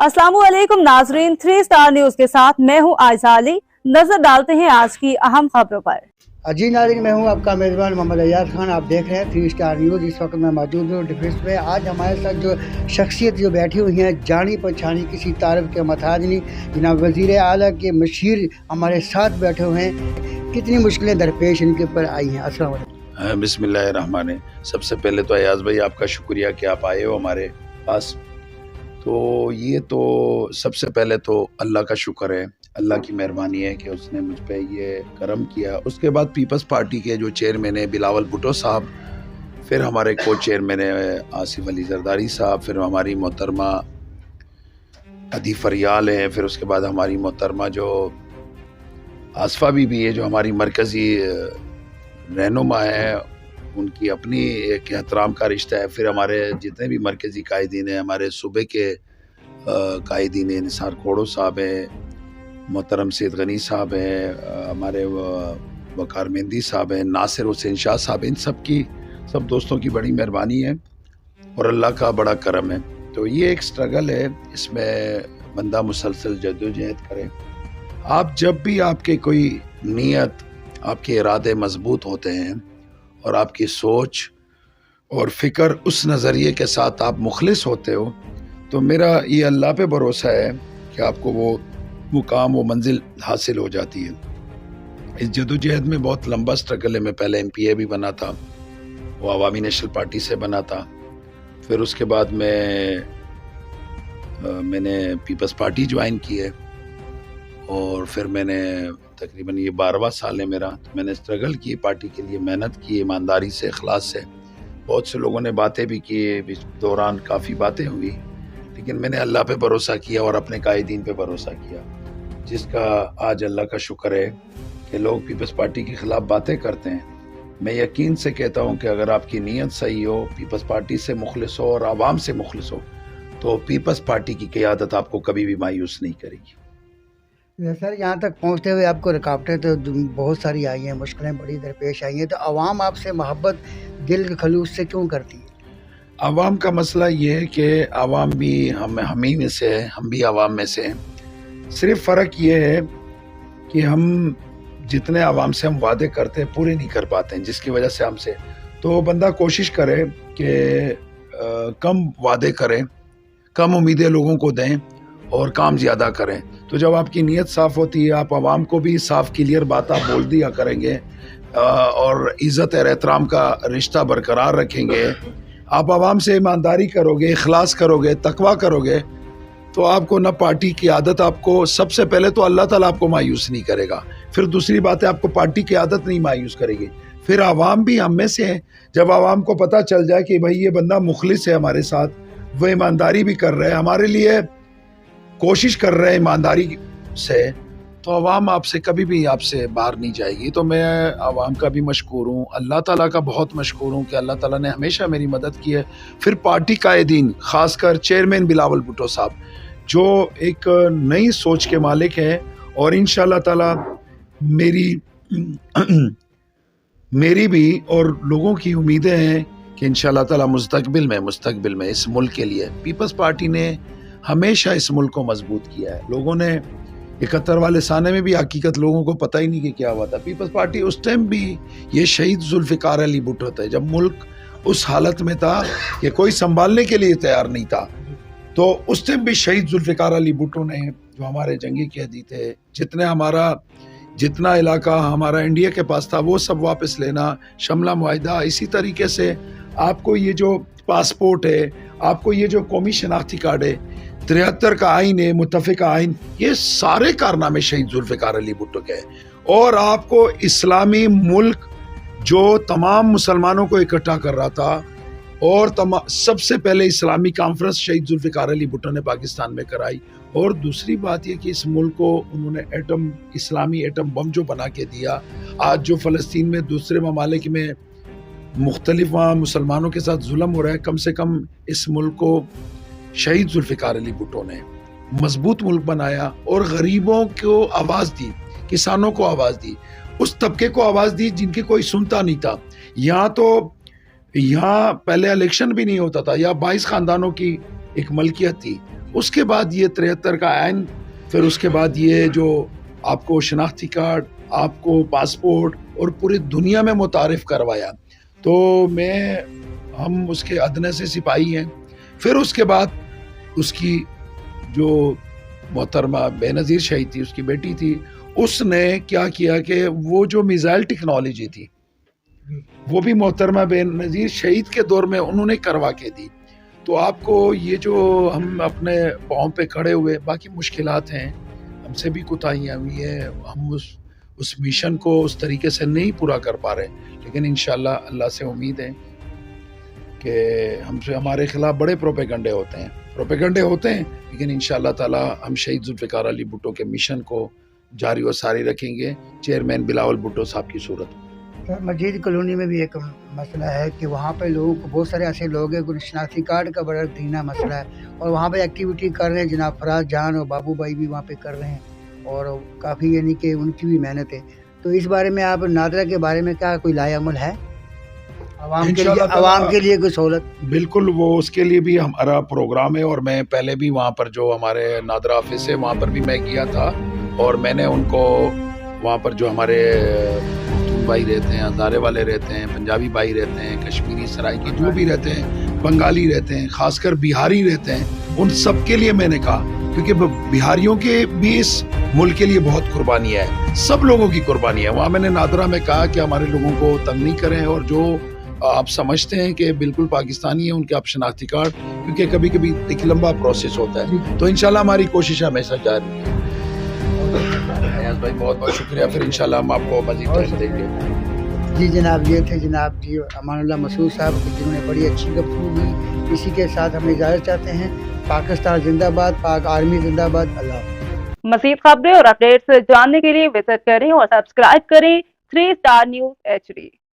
अस्सलामुअलैकुम नाजरीन, 3 star news के साथ मैं हूं आयशा अली। नजर डालते हैं आज की अहम खबरों पर। जी नाज़रीन, मैं हूं आपका मेज़बान मोहम्मद अय्याज खान। आप देख रहे हैं 3 स्टार न्यूज़। इस वक्त मैं मौजूद हूं डिफेंस में। आज हमारे साथ जो शख्सियत जो बैठी हुई हैं, जानी पहचानी किसी तारीफ के मोहताज नहीं, जनाब वज़ीर आला के मशीर हमारे साथ बैठे हुए हैं। कितनी मुश्किलें दरपेश इनके ऊपर आई हैं। अस्सलाम वालेकुम। बिस्मिल्लाहिर्रहमान। सबसे पहले तो अयाज भाई आपका शुक्रिया कि आप आए हो हमारे पास। तो ये तो सबसे पहले तो अल्लाह का शुक्र है, अल्लाह की मेहरबानी है कि उसने मुझ पे ये करम किया। उसके बाद पीपल्स पार्टी के जो चेयरमैन है बिलावल भुट्टो साहब, फिर हमारे को चेयरमैन है आसिफ अली जरदारी साहब, फिर हमारी मोहतरमा अदी फरियाल है, फिर उसके बाद हमारी मोहतरमा जो आसफा भी है, जो हमारी मरकज़ी रहनुमा है, उनकी अपनी एक एहतराम का रिश्ता है। फिर हमारे जितने भी मरकज़ी कायदीन हैं, हमारे सूबे के कायदीन हैं, निसार खोड़ो साहब हैं, मोहतरम सैयद गनी साहब हैं, हमारे वकार मेहंदी साहब हैं, नासिर हुसैन शाह साहब, इन सब दोस्तों की बड़ी मेहरबानी है और अल्लाह का बड़ा करम है। तो ये एक स्ट्रगल है, इसमें बंदा मुसलसल जद्दोजहद करे। आप जब भी आपके कोई नीयत, आपके इरादे मजबूत होते हैं और आपकी सोच और फ़िक्र उस नज़रिए के साथ आप मुखलिस होते हो, तो मेरा ये अल्लाह पे भरोसा है कि आपको वो मुकाम, वो मंजिल हासिल हो जाती है। इस जदोजहद में बहुत लंबा स्ट्रगल है। मैं पहले MPA भी बना था, वो अवामी नेशनल पार्टी से बना था। फिर उसके बाद मैंने पीपल्स पार्टी ज्वाइन की है और फिर मैंने तकरीबन ये 12वां साल है मेरा। तो मैंने स्ट्रगल की, पार्टी के लिए मेहनत की, ईमानदारी से, इखलास से। बहुत से लोगों ने बातें भी की, इस दौरान काफ़ी बातें हुई, लेकिन मैंने अल्लाह पे भरोसा किया और अपने कायदीन पे भरोसा किया, जिसका आज अल्लाह का शुक्र है कि लोग पीपल्स पार्टी के ख़िलाफ़ बातें करते हैं। मैं यकीन से कहता हूँ कि अगर आपकी नीयत सही हो, पीपल्स पार्टी से मुखलिस हो और आवाम से मुखलिस हो, तो पीपल्स पार्टी की क़यादत आपको कभी भी मायूस नहीं करेगी। सर, यहाँ तक पहुँचते हुए आपको रुकावटें तो बहुत सारी आई हैं, मुश्किलें बड़ी दरपेश आई हैं, तो आवाम आपसे मोहब्बत दिल के खलूस से क्यों करती है? आवाम का मसला ये है कि आवाम भी हम ही में से है, हम भी आवाम में से हैं। सिर्फ फ़र्क ये है कि हम जितने आवाम से हम वादे करते हैं पूरे नहीं कर पाते हैं, जिसकी वजह से हमसे तो बंदा कोशिश करे कि कम वादे करें, कम उम्मीदें लोगों को दें और काम ज़्यादा करें। तो जब आपकी नीयत साफ़ होती है, आप आवाम को भी साफ़ क्लियर बात आप बोल दिया करेंगे और इज़्ज़त और एहतराम का रिश्ता बरकरार रखेंगे, आप आवाम से ईमानदारी करोगे, इखलास करोगे, तकवा करोगे, तो आपको ना पार्टी की आदत, आपको सबसे पहले तो अल्लाह ताला आपको मायूस नहीं करेगा। फिर दूसरी बात है, आपको पार्टी की आदत नहीं मायूस करेगी। फिर आवाम भी हम में से हैं। जब आवाम को पता चल जाए कि भाई ये बंदा मुखलिस है हमारे साथ, वो ईमानदारी भी कर रहा है, हमारे लिए कोशिश कर रहे हैं ईमानदारी से, तो आवाम आपसे कभी भी आपसे बाहर नहीं जाएगी। तो मैं आवाम का भी मशकूर हूँ, अल्लाह ताला का बहुत मशकूर हूँ कि अल्लाह ताला ने हमेशा मेरी मदद की है। फिर पार्टी कायदीन, ख़ासकर चेयरमैन बिलावल भुट्टो साहब, जो एक नई सोच के मालिक हैं और इंशाअल्लाह ताला मेरी भी और लोगों की उम्मीदें हैं कि इंशाअल्लाह ताला मुस्तकबिल में इस मुल्क के लिए पीपल्स पार्टी ने हमेशा इस मुल्क को मजबूत किया है। लोगों ने 71 वाले साने में भी हकीकत लोगों को पता ही नहीं कि क्या हुआ था। पीपल्स पार्टी उस टाइम भी, ये शहीद जुल्फ़िकार अली भुट्टो थे, जब मुल्क उस हालत में था कि कोई संभालने के लिए तैयार नहीं था, तो उस टाइम भी शहीद जुल्फ़िकार अली भुट्टो ने, जो हमारे जंगी कैदी थे, जितना इलाका हमारा इंडिया के पास था वो सब वापस लेना, शमला मुआहिदा, इसी तरीके से आपको ये जो पासपोर्ट है, आपको ये जो कौमी शनाख्ती कार्ड है, 73 का आइन है, मुत्तफ़िका आइन, ये सारे कारनामे शहीद जुल्फ़िकार अली भुट्टो के हैं। और आपको इस्लामी मुल्क जो तमाम मुसलमानों को इकट्ठा कर रहा था, और सबसे पहले इस्लामी कॉन्फ्रेंस शहीद जुल्फ़िकार अली भुट्टो ने पाकिस्तान में कराई। और दूसरी बात ये कि इस मुल्क को उन्होंने इस्लामी एटम बम जो बना के दिया, आज जो फ़लस्तीन में दूसरे ममालिक में मुख्तलिफ वहाँ मुसलमानों के साथ जुल्म हो रहा है, कम से कम इस मुल्क को शहीद जुल्फ़िकार अली भुट्टो ने मजबूत मुल्क बनाया और गरीबों को आवाज़ दी, किसानों को आवाज़ दी, उस तबके को आवाज़ दी जिनकी कोई सुनता नहीं था। यहाँ पहले इलेक्शन भी नहीं होता था, यहाँ 22 ख़ानदानों की एक मलकियत थी اس کے بعد یہ 73 کا عین، پھر اس کے بعد یہ جو آپ کو شناختی کارڈ، آپ کو پاسپورٹ اور پوری دنیا میں متعارف کروایا. تو ہم اس کے ادنے سے سپاہی ہیں. پھر اس کے بعد اس کی جو محترمہ بے نظیر شہید تھی، اس کی بیٹی تھی، اس نے کیا کیا کہ وہ جو میزائل ٹیکنالوجی تھی وہ بھی محترمہ بے نظیر شہید کے دور میں انہوں نے کروا کے دی. تو آپ کو یہ جو ہم اپنے پاؤں پہ کھڑے ہوئے، باقی مشکلات ہیں، ہم سے بھی کوتاہیاں ہوئی ہیں، ہم اس مشن کو اس طریقے سے نہیں پورا کر پا رہے، لیکن انشاءاللہ اللہ سے امید ہے کہ ہمارے خلاف بڑے پروپیگنڈے ہوتے ہیں لیکن انشاءاللہ تعالی ہم شہید ذوالفقار علی بھٹو کے مشن کو جاری و ساری رکھیں گے، چیئرمین بلاول بھٹو صاحب کی صورت میں. مجید کالونی میں بھی ایک مسئلہ ہے کہ وہاں پہ لوگوں کو، بہت سارے ایسے لوگ ہیں کہ شناختی کارڈ کا بڑا دینا مسئلہ ہے، اور وہاں پہ ایکٹیویٹی کر رہے ہیں. جناب فراز جان اور بابو بھائی بھی وہاں پہ کر رہے ہیں اور کافی یعنی کہ ان کی بھی محنت ہے. تو اس بارے میں آپ نادرا کے بارے میں کیا کوئی لائے عمل ہے عوام کے لیے کوئی سہولت؟ بالکل، وہ اس کے لیے بھی ہمارا پروگرام ہے، اور میں پہلے بھی وہاں پر جو ہمارے نادرا آفس ہے وہاں پر بھی میں گیا تھا، اور میں نے ان کو وہاں پر جو ہمارے بھائی رہتے ہیں، ہزارے والے رہتے ہیں، پنجابی بھائی رہتے ہیں، کشمیری سرائکی جو بھی رہتے ہیں، بنگالی رہتے ہیں، خاص کر بہاری رہتے ہیں، ان سب کے لیے میں نے کہا، کیونکہ بہاریوں کے بھی اس ملک کے لیے بہت قربانی ہے، سب لوگوں کی قربانی ہے. وہاں میں نے نادرا میں کہا کہ ہمارے لوگوں کو تنگ نہیں کریں، اور جو آپ سمجھتے ہیں کہ بالکل پاکستانی ہیں ان کے آپ شناختی کارڈ، کیونکہ کبھی کبھی ایک لمبا پروسیس ہوتا ہے. تو انشاءاللہ ہماری کوشش ہمیشہ جاری ہے. ایاز بھائی بہت بہت شکریہ، پھر انشاءاللہ ہم آپ کو مزید ٹائم دیں گے. جی جناب، یہ تھے جناب جی امان اللہ مسعود صاحب، جنہوں نے بڑی اچھی گفتگو کی. اسی کے ساتھ ہم اجازت چاہتے ہیں. پاکستان زندہ باد، پاک آرمی زندہ باد. اللہ. مزید خبریں اور اپڈیٹس جاننے کے لیے وزٹ کریں اور سبسکرائب کریں 3 Star News HD.